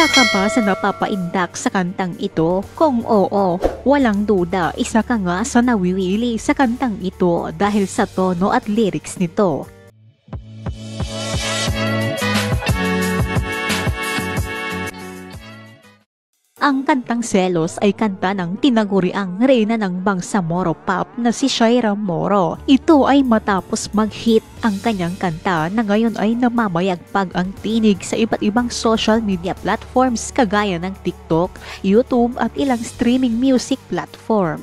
Isa ka ba sa napapaindak sa kantang ito? Kung oo, walang duda, isa ka nga sa nawiwili sa kantang ito dahil sa tono at lyrics nito. Ang kantang Selos ay kanta ng tinaguriang reyna ng Bangsamoro Pop na si Shaira Moro. Ito ay matapos mag-hit ang kanyang kanta na ngayon ay namamayagpag ang tinig sa iba't ibang social media platforms kagaya ng TikTok, YouTube at ilang streaming music platform.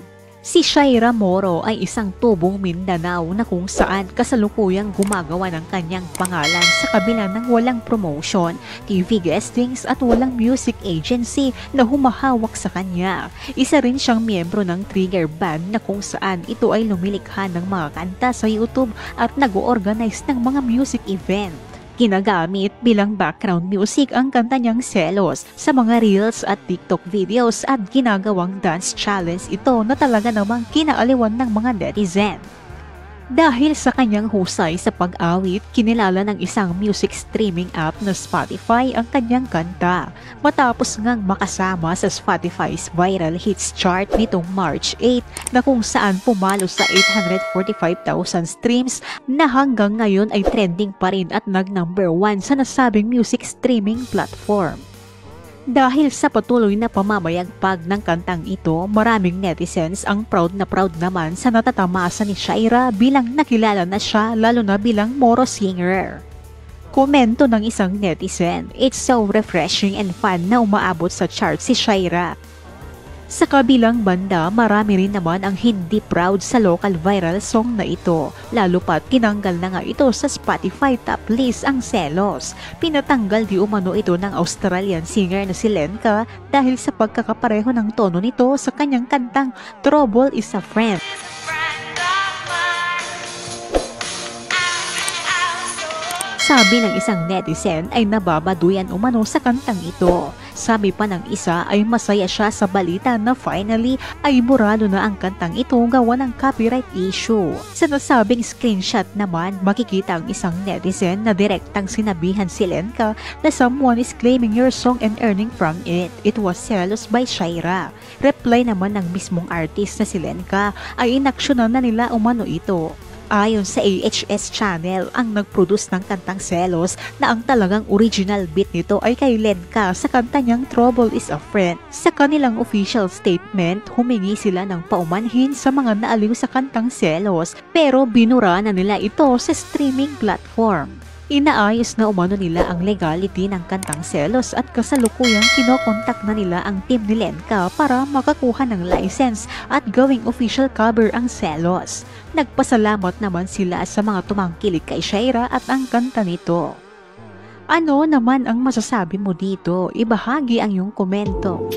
Si Shaira Moro ay isang tubong Mindanao na kung saan kasalukuyang gumagawa ng kanyang pangalan sa kabila ng walang promotion, TV guestings at walang music agency na humahawak sa kanya. Isa rin siyang miyembro ng Trigger Band na kung saan ito ay lumilikha ng mga kanta sa YouTube at nag-organize ng mga music event. Ginagamit bilang background music ang kanta niyang Selos sa mga reels at TikTok videos at ginagawang dance challenge ito na talaga namang kinaaliwan ng mga netizen. Dahil sa kanyang husay sa pag-awit, kinilala ng isang music streaming app na Spotify ang kanyang kanta. Matapos ngang makasama sa Spotify's viral hits chart nitong March 8 na kung saan pumalo sa 845,000 streams na hanggang ngayon ay trending pa rin at nag-number 1 sa nasabing music streaming platform. Dahil sa patuloy na pamamayagpag ng kantang ito, maraming netizens ang proud naman sa natatamasa ni Shaira bilang nakilala na siya lalo na bilang Moro singer. Komento ng isang netizen, "It's so refreshing and fun na umaabot sa chart si Shaira." Sa kabilang banda, marami rin naman ang hindi proud sa local viral song na ito, lalo pat tinanggal na nga ito sa Spotify top list ang Selos. Pinatanggal di umano ito ng Australian singer na si Lenka dahil sa pagkakapareho ng tono nito sa kanyang kantang Trouble is a Friend. Sabi ng isang netizen ay nababaduyan umano sa kantang ito. Sabi pa ng isa ay masaya siya sa balita na finally ay burado na ang kantang ito gawa ng copyright issue. Sa nasabing screenshot naman, makikita ang isang netizen na direktang sinabihan si Lenka na someone is claiming your song and earning from it. It was Selos by Shaira. Reply naman ng mismong artist na si Lenka ay inaksyonan na nila umano ito. Ayon sa AHS Channel, ang nag-produce ng kantang Selos na ang talagang original beat nito ay kay Lenka sa kanta niyang Trouble is a Friend. Sa kanilang official statement, humingi sila ng paumanhin sa mga naaliw sa kantang Selos pero binura na nila ito sa streaming platform. Inaayos na umano nila ang legality ng kantang Selos at kasalukuyang kinokontak na nila ang team ni Lenka para makakuha ng license at gawing official cover ang Selos. Nagpasalamat naman sila sa mga tumangkilik kay Shaira at ang kanta nito. Ano naman ang masasabi mo dito? Ibahagi ang iyong komento.